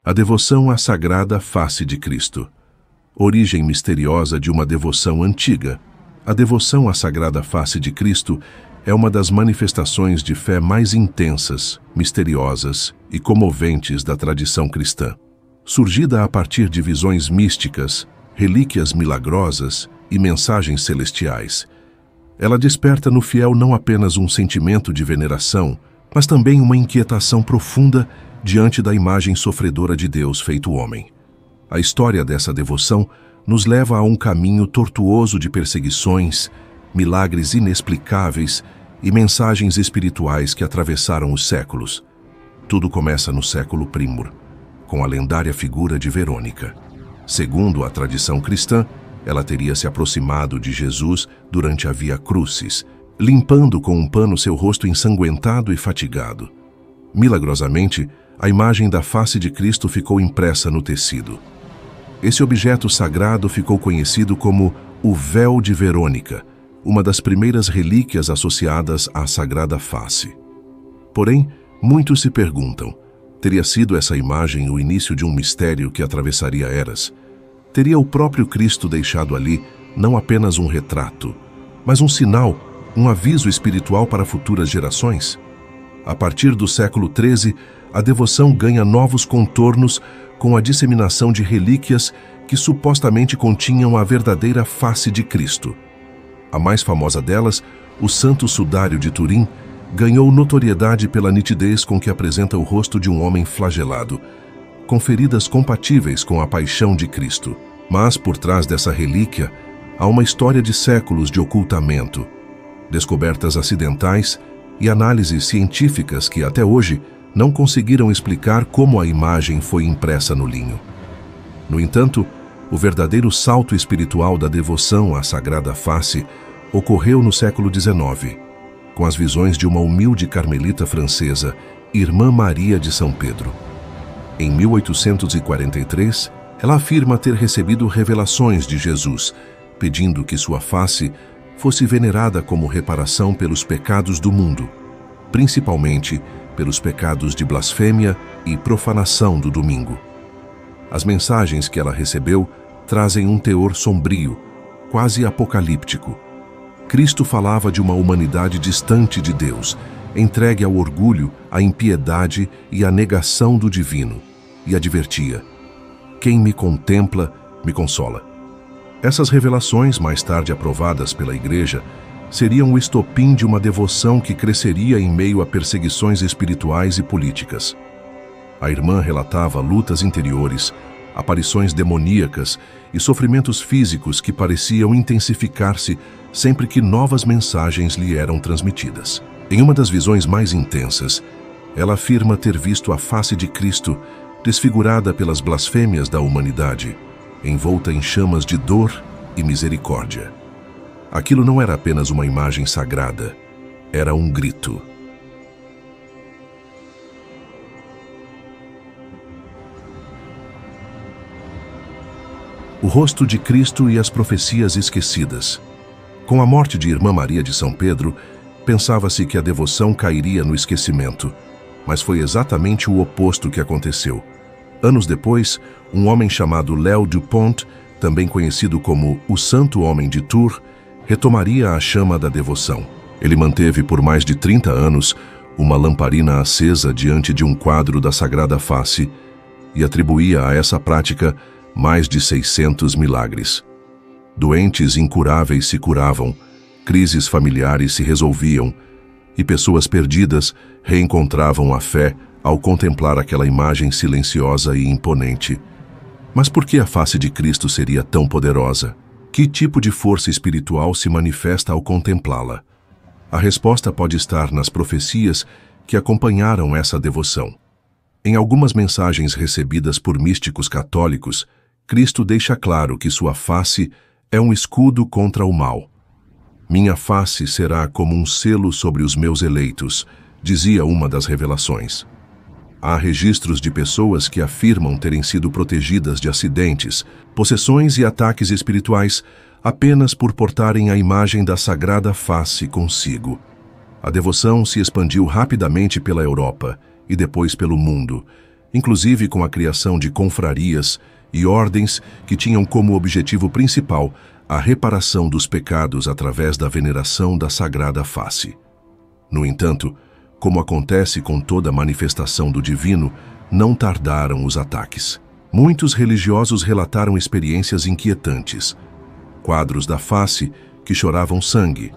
A devoção à Sagrada Face de Cristo. Origem misteriosa de uma devoção antiga. A devoção à Sagrada Face de Cristo é uma das manifestações de fé mais intensas, misteriosas e comoventes da tradição cristã. Surgida a partir de visões místicas, relíquias milagrosas e mensagens celestiais, ela desperta no fiel não apenas um sentimento de veneração, mas também uma inquietação profunda diante da imagem sofredora de Deus feito homem. A história dessa devoção nos leva a um caminho tortuoso de perseguições, milagres inexplicáveis e mensagens espirituais que atravessaram os séculos. Tudo começa no século I, com a lendária figura de Verônica. Segundo a tradição cristã, ela teria se aproximado de Jesus durante a Via Crucis, limpando com um pano seu rosto ensanguentado e fatigado. Milagrosamente, a imagem da face de Cristo ficou impressa no tecido. Esse objeto sagrado ficou conhecido como o Véu de Verônica, uma das primeiras relíquias associadas à Sagrada Face. Porém, muitos se perguntam, teria sido essa imagem o início de um mistério que atravessaria eras? Teria o próprio Cristo deixado ali não apenas um retrato, mas um sinal, um aviso espiritual para futuras gerações? A partir do século XIII, a devoção ganha novos contornos com a disseminação de relíquias que supostamente continham a verdadeira face de Cristo. A mais famosa delas, o Santo Sudário de Turim, ganhou notoriedade pela nitidez com que apresenta o rosto de um homem flagelado, com feridas compatíveis com a paixão de Cristo. Mas por trás dessa relíquia há uma história de séculos de ocultamento, descobertas acidentais e análises científicas que até hoje não conseguiram explicar como a imagem foi impressa no linho. No entanto, o verdadeiro salto espiritual da devoção à Sagrada Face ocorreu no século XIX, com as visões de uma humilde carmelita francesa, Irmã Maria de São Pedro. Em 1843, ela afirma ter recebido revelações de Jesus, pedindo que sua face fosse venerada como reparação pelos pecados do mundo, principalmente pelos pecados de blasfêmia e profanação do domingo. As mensagens que ela recebeu trazem um teor sombrio, quase apocalíptico. Cristo falava de uma humanidade distante de Deus, entregue ao orgulho, à impiedade e à negação do divino, e advertia: quem me contempla, me consola. Essas revelações, mais tarde aprovadas pela Igreja, seriam o estopim de uma devoção que cresceria em meio a perseguições espirituais e políticas. A irmã relatava lutas interiores, aparições demoníacas e sofrimentos físicos que pareciam intensificar-se sempre que novas mensagens lhe eram transmitidas. Em uma das visões mais intensas, ela afirma ter visto a face de Cristo desfigurada pelas blasfêmias da humanidade, envolta em chamas de dor e misericórdia. Aquilo não era apenas uma imagem sagrada, era um grito. O rosto de Cristo e as profecias esquecidas. Com a morte de Irmã Maria de São Pedro, pensava-se que a devoção cairia no esquecimento, mas foi exatamente o oposto que aconteceu. Anos depois, um homem chamado Léo Dupont, também conhecido como o Santo Homem de Tours, retomaria a chama da devoção. Ele manteve por mais de 30 anos uma lamparina acesa diante de um quadro da Sagrada Face e atribuía a essa prática mais de 600 milagres. Doentes incuráveis se curavam, crises familiares se resolviam e pessoas perdidas reencontravam a fé ao contemplar aquela imagem silenciosa e imponente. Mas por que a face de Cristo seria tão poderosa? Que tipo de força espiritual se manifesta ao contemplá-la? A resposta pode estar nas profecias que acompanharam essa devoção. Em algumas mensagens recebidas por místicos católicos, Cristo deixa claro que sua face é um escudo contra o mal. Minha face será como um selo sobre os meus eleitos, dizia uma das revelações. Há registros de pessoas que afirmam terem sido protegidas de acidentes, possessões e ataques espirituais apenas por portarem a imagem da Sagrada Face consigo. A devoção se expandiu rapidamente pela Europa e depois pelo mundo, inclusive com a criação de confrarias e ordens que tinham como objetivo principal a reparação dos pecados através da veneração da Sagrada Face. No entanto, como acontece com toda manifestação do divino, não tardaram os ataques. Muitos religiosos relataram experiências inquietantes: quadros da face que choravam sangue,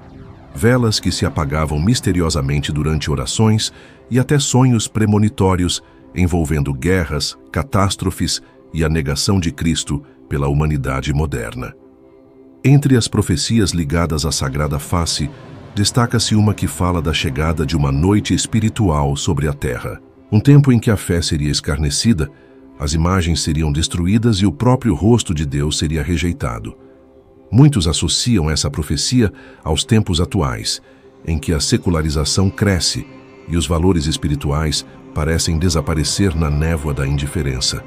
velas que se apagavam misteriosamente durante orações e até sonhos premonitórios envolvendo guerras, catástrofes e a negação de Cristo pela humanidade moderna. Entre as profecias ligadas à Sagrada Face, destaca-se uma que fala da chegada de uma noite espiritual sobre a Terra, um tempo em que a fé seria escarnecida, as imagens seriam destruídas e o próprio rosto de Deus seria rejeitado. Muitos associam essa profecia aos tempos atuais, em que a secularização cresce e os valores espirituais parecem desaparecer na névoa da indiferença.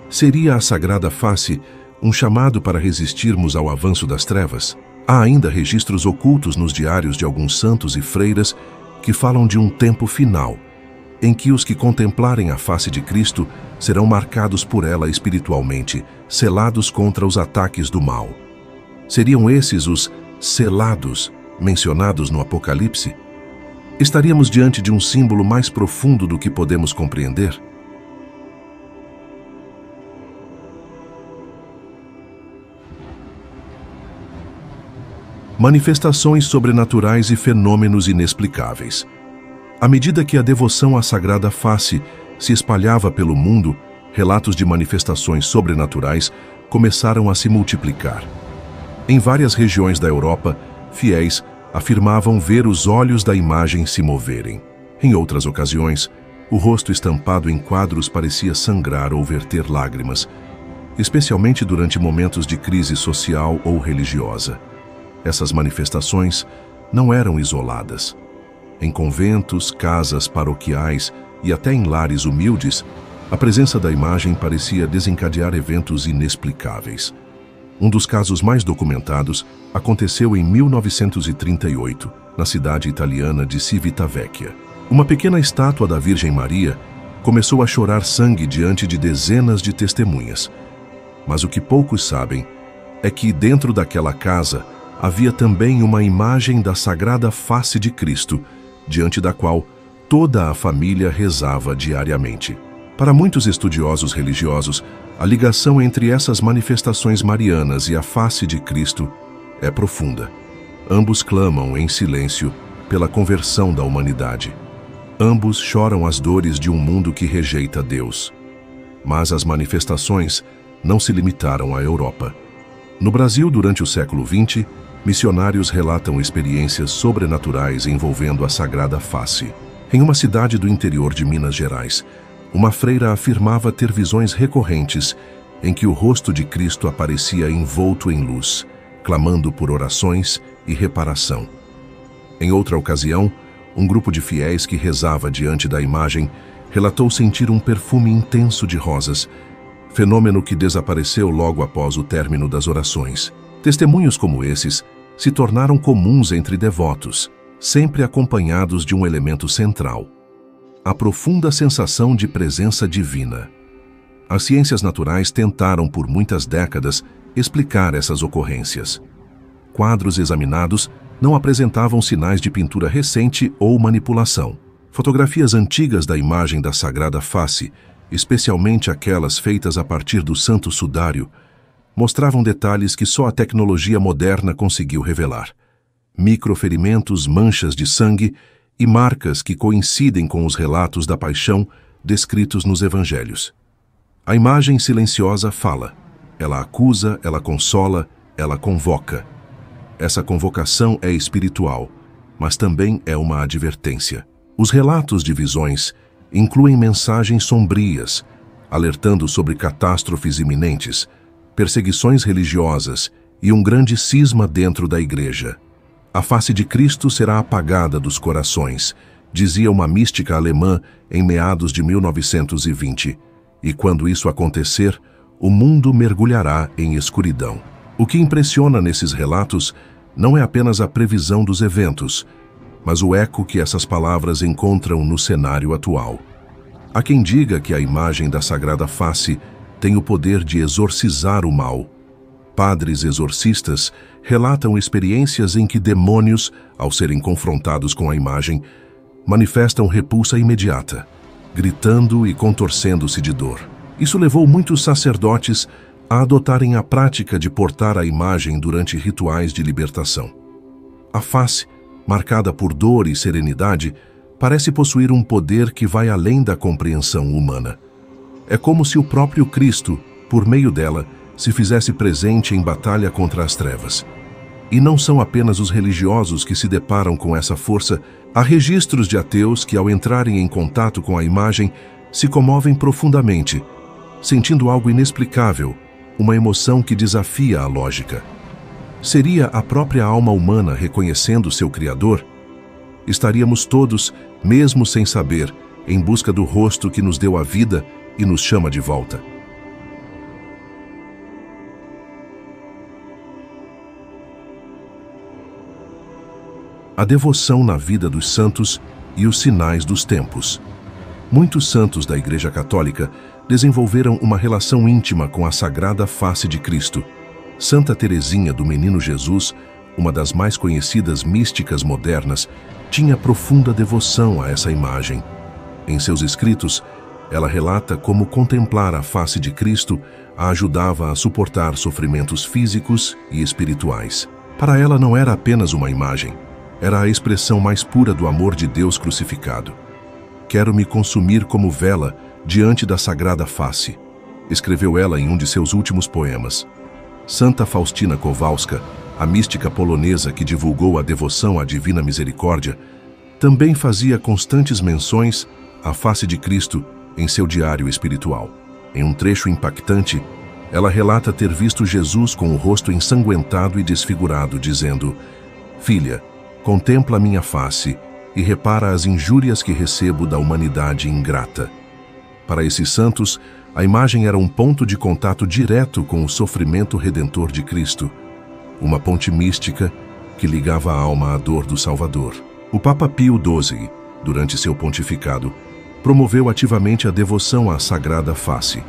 Seria a Sagrada Face um chamado para resistirmos ao avanço das trevas? Há ainda registros ocultos nos diários de alguns santos e freiras que falam de um tempo final, em que os que contemplarem a face de Cristo serão marcados por ela espiritualmente, selados contra os ataques do mal. Seriam esses os selados mencionados no Apocalipse? Estaríamos diante de um símbolo mais profundo do que podemos compreender? Manifestações sobrenaturais e fenômenos inexplicáveis. À medida que a devoção à Sagrada Face se espalhava pelo mundo, relatos de manifestações sobrenaturais começaram a se multiplicar. Em várias regiões da Europa, fiéis afirmavam ver os olhos da imagem se moverem. Em outras ocasiões, o rosto estampado em quadros parecia sangrar ou verter lágrimas, especialmente durante momentos de crise social ou religiosa. Essas manifestações não eram isoladas. Em conventos, casas paroquiais e até em lares humildes, a presença da imagem parecia desencadear eventos inexplicáveis. Um dos casos mais documentados aconteceu em 1938, na cidade italiana de Civitavecchia. Uma pequena estátua da Virgem Maria começou a chorar sangue diante de dezenas de testemunhas. Mas o que poucos sabem é que dentro daquela casa havia também uma imagem da Sagrada Face de Cristo, diante da qual toda a família rezava diariamente. Para muitos estudiosos religiosos, a ligação entre essas manifestações marianas e a face de Cristo é profunda. Ambos clamam em silêncio pela conversão da humanidade. Ambos choram as dores de um mundo que rejeita Deus. Mas as manifestações não se limitaram à Europa. No Brasil, durante o século XX, missionários relatam experiências sobrenaturais envolvendo a Sagrada Face. Em uma cidade do interior de Minas Gerais, uma freira afirmava ter visões recorrentes em que o rosto de Cristo aparecia envolto em luz, clamando por orações e reparação. Em outra ocasião, um grupo de fiéis que rezava diante da imagem relatou sentir um perfume intenso de rosas, fenômeno que desapareceu logo após o término das orações. Testemunhos como esses se tornaram comuns entre devotos, sempre acompanhados de um elemento central: a profunda sensação de presença divina. As ciências naturais tentaram por muitas décadas explicar essas ocorrências. Quadros examinados não apresentavam sinais de pintura recente ou manipulação. Fotografias antigas da imagem da Sagrada Face, especialmente aquelas feitas a partir do Santo Sudário, mostravam detalhes que só a tecnologia moderna conseguiu revelar: microferimentos, manchas de sangue e marcas que coincidem com os relatos da paixão descritos nos evangelhos. A imagem silenciosa fala. Ela acusa, ela consola, ela convoca. Essa convocação é espiritual, mas também é uma advertência. Os relatos de visões incluem mensagens sombrias, alertando sobre catástrofes iminentes, perseguições religiosas e um grande cisma dentro da igreja. A face de Cristo será apagada dos corações, dizia uma mística alemã em meados de 1920, e quando isso acontecer, o mundo mergulhará em escuridão. O que impressiona nesses relatos não é apenas a previsão dos eventos, mas o eco que essas palavras encontram no cenário atual. Há quem diga que a imagem da Sagrada Face tem o poder de exorcizar o mal. Padres exorcistas relatam experiências em que demônios, ao serem confrontados com a imagem, manifestam repulsa imediata, gritando e contorcendo-se de dor. Isso levou muitos sacerdotes a adotarem a prática de portar a imagem durante rituais de libertação. A face, marcada por dor e serenidade, parece possuir um poder que vai além da compreensão humana. É como se o próprio Cristo, por meio dela, se fizesse presente em batalha contra as trevas. E não são apenas os religiosos que se deparam com essa força. Há registros de ateus que, ao entrarem em contato com a imagem, se comovem profundamente, sentindo algo inexplicável, uma emoção que desafia a lógica. Seria a própria alma humana reconhecendo seu Criador? Estaríamos todos, mesmo sem saber, em busca do rosto que nos deu a vida e nos chama de volta. A devoção na vida dos santos e os sinais dos tempos. Muitos santos da Igreja Católica desenvolveram uma relação íntima com a Sagrada Face de Cristo. Santa Teresinha do Menino Jesus, uma das mais conhecidas místicas modernas, tinha profunda devoção a essa imagem. Em seus escritos, ela relata como contemplar a face de Cristo a ajudava a suportar sofrimentos físicos e espirituais. Para ela não era apenas uma imagem, era a expressão mais pura do amor de Deus crucificado. Quero me consumir como vela diante da Sagrada Face, escreveu ela em um de seus últimos poemas. Santa Faustina Kowalska, a mística polonesa que divulgou a devoção à Divina Misericórdia, também fazia constantes menções à face de Cristo em seu diário espiritual. Em um trecho impactante, ela relata ter visto Jesus com o rosto ensanguentado e desfigurado, dizendo: "Filha, contempla minha face e repara as injúrias que recebo da humanidade ingrata." Para esses santos, a imagem era um ponto de contato direto com o sofrimento redentor de Cristo, uma ponte mística que ligava a alma à dor do Salvador. O Papa Pio XII, durante seu pontificado, promoveu ativamente a devoção à Sagrada Face,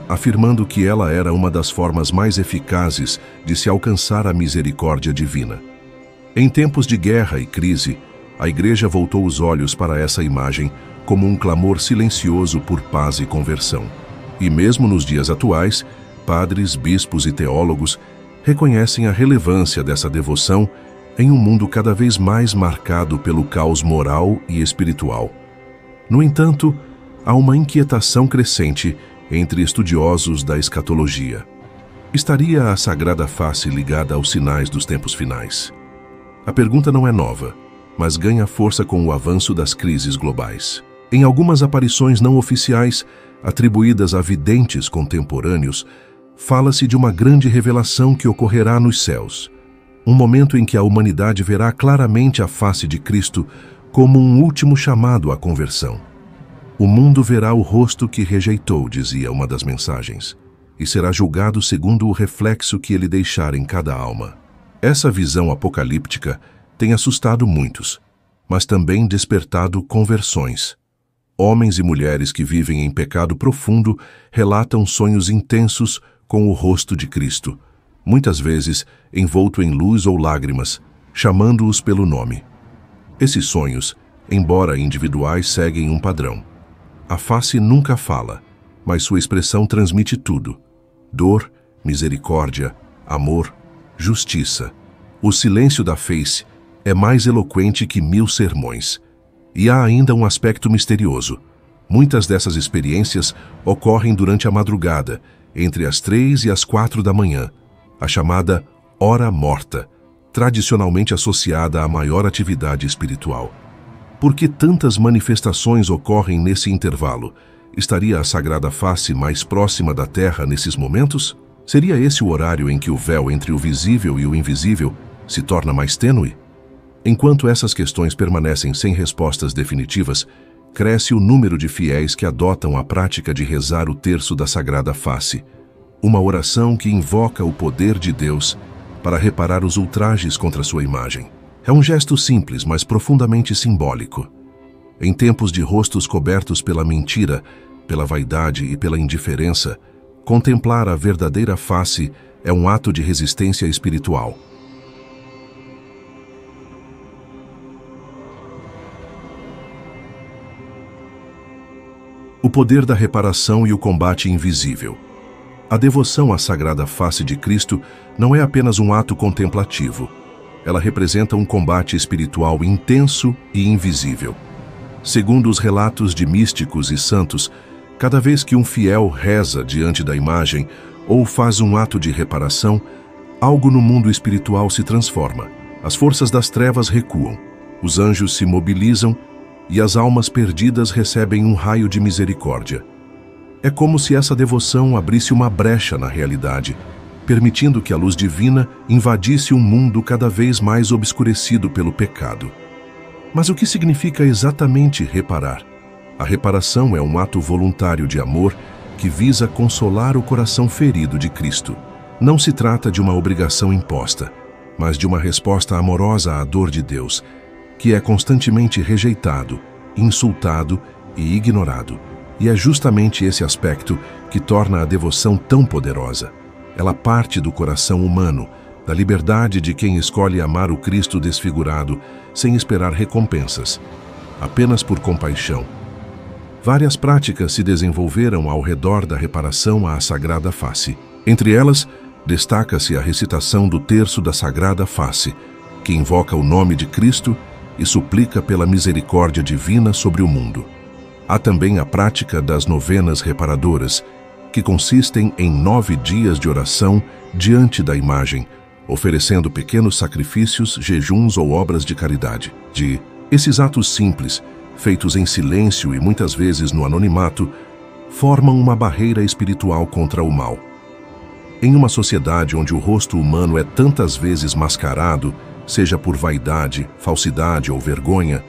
afirmando que ela era uma das formas mais eficazes de se alcançar a misericórdia divina. Em tempos de guerra e crise, a Igreja voltou os olhos para essa imagem como um clamor silencioso por paz e conversão. E mesmo nos dias atuais, padres, bispos e teólogos reconhecem a relevância dessa devoção em um mundo cada vez mais marcado pelo caos moral e espiritual. No entanto, há uma inquietação crescente entre estudiosos da escatologia. Estaria a Sagrada Face ligada aos sinais dos tempos finais? A pergunta não é nova, mas ganha força com o avanço das crises globais. Em algumas aparições não oficiais, atribuídas a videntes contemporâneos, fala-se de uma grande revelação que ocorrerá nos céus, um momento em que a humanidade verá claramente a face de Cristo como um último chamado à conversão. O mundo verá o rosto que rejeitou, dizia uma das mensagens, e será julgado segundo o reflexo que ele deixar em cada alma. Essa visão apocalíptica tem assustado muitos, mas também despertado conversões. Homens e mulheres que vivem em pecado profundo relatam sonhos intensos com o rosto de Cristo, muitas vezes envolto em luz ou lágrimas, chamando-os pelo nome. Esses sonhos, embora individuais, seguem um padrão. A face nunca fala, mas sua expressão transmite tudo: dor, misericórdia, amor, justiça. O silêncio da face é mais eloquente que 1000 sermões. E há ainda um aspecto misterioso. Muitas dessas experiências ocorrem durante a madrugada, entre as 3 e as 4 da manhã, a chamada hora morta, tradicionalmente associada à maior atividade espiritual. Por que tantas manifestações ocorrem nesse intervalo? Estaria a Sagrada Face mais próxima da Terra nesses momentos? Seria esse o horário em que o véu entre o visível e o invisível se torna mais tênue? Enquanto essas questões permanecem sem respostas definitivas, cresce o número de fiéis que adotam a prática de rezar o terço da Sagrada Face, uma oração que invoca o poder de Deus para reparar os ultrajes contra sua imagem. É um gesto simples, mas profundamente simbólico. Em tempos de rostos cobertos pela mentira, pela vaidade e pela indiferença, contemplar a verdadeira face é um ato de resistência espiritual. O poder da reparação e o combate invisível. A devoção à Sagrada Face de Cristo não é apenas um ato contemplativo. Ela representa um combate espiritual intenso e invisível. Segundo os relatos de místicos e santos, cada vez que um fiel reza diante da imagem ou faz um ato de reparação, algo no mundo espiritual se transforma. As forças das trevas recuam, os anjos se mobilizam e as almas perdidas recebem um raio de misericórdia. É como se essa devoção abrisse uma brecha na realidade, permitindo que a luz divina invadisse um mundo cada vez mais obscurecido pelo pecado. Mas o que significa exatamente reparar? A reparação é um ato voluntário de amor que visa consolar o coração ferido de Cristo. Não se trata de uma obrigação imposta, mas de uma resposta amorosa à dor de Deus, que é constantemente rejeitado, insultado e ignorado. E é justamente esse aspecto que torna a devoção tão poderosa. Ela parte do coração humano, da liberdade de quem escolhe amar o Cristo desfigurado, sem esperar recompensas, apenas por compaixão. Várias práticas se desenvolveram ao redor da reparação à Sagrada Face. Entre elas, destaca-se a recitação do terço da Sagrada Face, que invoca o nome de Cristo e suplica pela misericórdia divina sobre o mundo. Há também a prática das novenas reparadoras, que consistem em 9 dias de oração diante da imagem, oferecendo pequenos sacrifícios, jejuns ou obras de caridade. Esses atos simples, feitos em silêncio e muitas vezes no anonimato, formam uma barreira espiritual contra o mal. Em uma sociedade onde o rosto humano é tantas vezes mascarado, seja por vaidade, falsidade ou vergonha,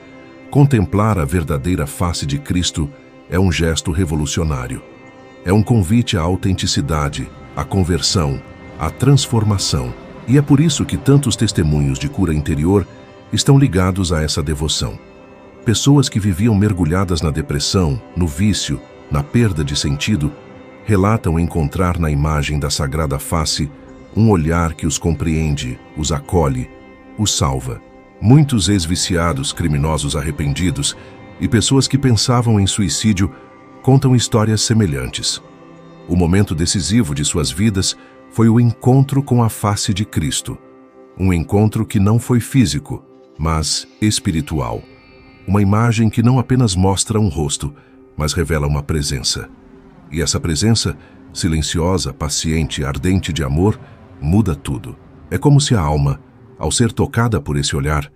contemplar a verdadeira face de Cristo é um gesto revolucionário. É um convite à autenticidade, à conversão, à transformação. E é por isso que tantos testemunhos de cura interior estão ligados a essa devoção. Pessoas que viviam mergulhadas na depressão, no vício, na perda de sentido, relatam encontrar na imagem da Sagrada Face um olhar que os compreende, os acolhe, os salva. Muitos ex-viciados, criminosos arrependidos e pessoas que pensavam em suicídio contam histórias semelhantes. O momento decisivo de suas vidas foi o encontro com a face de Cristo. Um encontro que não foi físico, mas espiritual. Uma imagem que não apenas mostra um rosto, mas revela uma presença. E essa presença, silenciosa, paciente, ardente de amor, muda tudo. É como se a alma, ao ser tocada por esse olhar,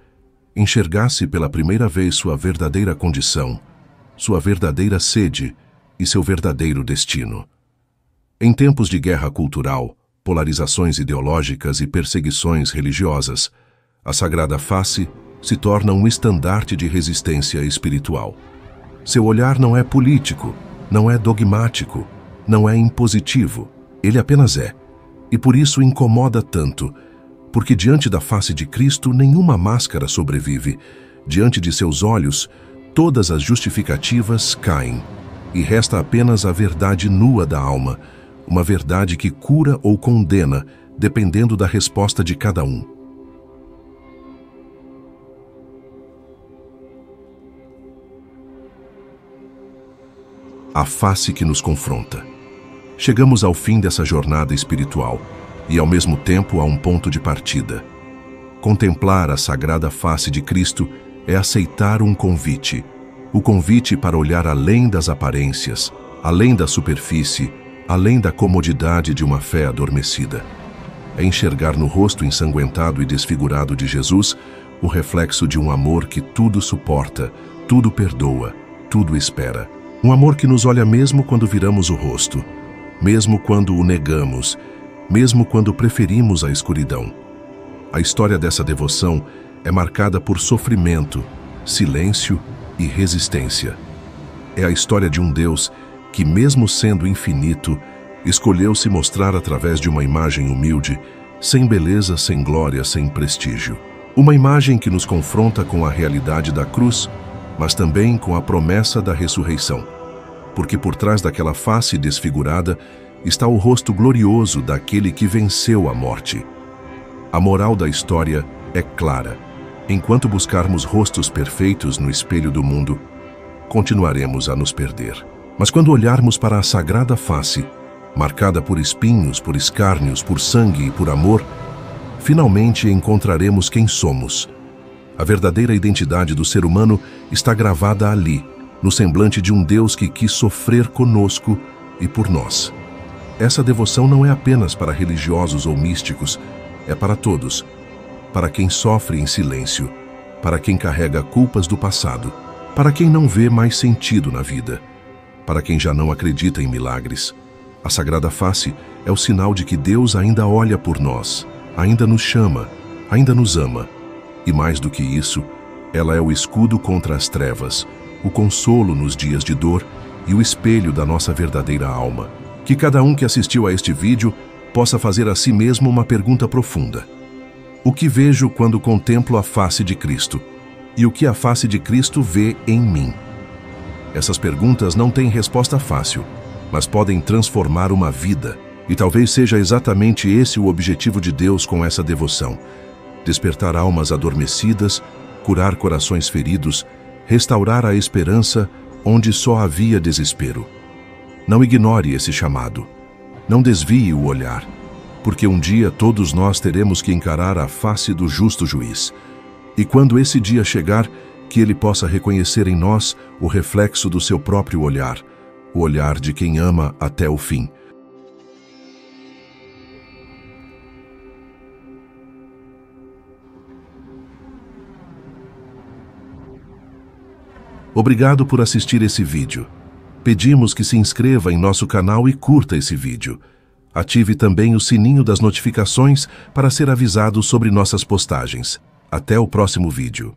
enxergasse pela primeira vez sua verdadeira condição, sua verdadeira sede e seu verdadeiro destino. Em tempos de guerra cultural, polarizações ideológicas e perseguições religiosas, a Sagrada Face se torna um estandarte de resistência espiritual. Seu olhar não é político, não é dogmático, não é impositivo, ele apenas é. E por isso incomoda tanto, porque diante da face de Cristo nenhuma máscara sobrevive. Diante de seus olhos, todas as justificativas caem, e resta apenas a verdade nua da alma, uma verdade que cura ou condena, dependendo da resposta de cada um. A face que nos confronta. Chegamos ao fim dessa jornada espiritual e, ao mesmo tempo, a um ponto de partida. Contemplar a Sagrada Face de Cristo é aceitar um convite. O convite para olhar além das aparências, além da superfície, além da comodidade de uma fé adormecida. É enxergar no rosto ensanguentado e desfigurado de Jesus o reflexo de um amor que tudo suporta, tudo perdoa, tudo espera. Um amor que nos olha mesmo quando viramos o rosto, mesmo quando o negamos, mesmo quando preferimos a escuridão. A história dessa devoção é marcada por sofrimento, silêncio e resistência. É a história de um Deus que, mesmo sendo infinito, escolheu se mostrar através de uma imagem humilde, sem beleza, sem glória, sem prestígio. Uma imagem que nos confronta com a realidade da cruz mas também com a promessa da ressurreição. Porque por trás daquela face desfigurada está o rosto glorioso daquele que venceu a morte. A moral da história é clara. Enquanto buscarmos rostos perfeitos no espelho do mundo, continuaremos a nos perder. Mas quando olharmos para a sagrada face, marcada por espinhos, por escárnios, por sangue e por amor, finalmente encontraremos quem somos. A verdadeira identidade do ser humano está gravada ali, no semblante de um Deus que quis sofrer conosco e por nós. Essa devoção não é apenas para religiosos ou místicos, é para todos. Para quem sofre em silêncio, para quem carrega culpas do passado, para quem não vê mais sentido na vida, para quem já não acredita em milagres. A Sagrada Face é o sinal de que Deus ainda olha por nós, ainda nos chama, ainda nos ama. E mais do que isso, ela é o escudo contra as trevas, o consolo nos dias de dor e o espelho da nossa verdadeira alma. Que cada um que assistiu a este vídeo possa fazer a si mesmo uma pergunta profunda. O que vejo quando contemplo a face de Cristo? E o que a face de Cristo vê em mim? Essas perguntas não têm resposta fácil, mas podem transformar uma vida. E talvez seja exatamente esse o objetivo de Deus com essa devoção: despertar almas adormecidas, curar corações feridos, restaurar a esperança onde só havia desespero. Não ignore esse chamado. Não desvie o olhar, porque um dia todos nós teremos que encarar a face do justo juiz. E quando esse dia chegar, que ele possa reconhecer em nós o reflexo do seu próprio olhar, o olhar de quem ama até o fim. Obrigado por assistir esse vídeo. Pedimos que se inscreva em nosso canal e curta esse vídeo. Ative também o sininho das notificações para ser avisado sobre nossas postagens. Até o próximo vídeo.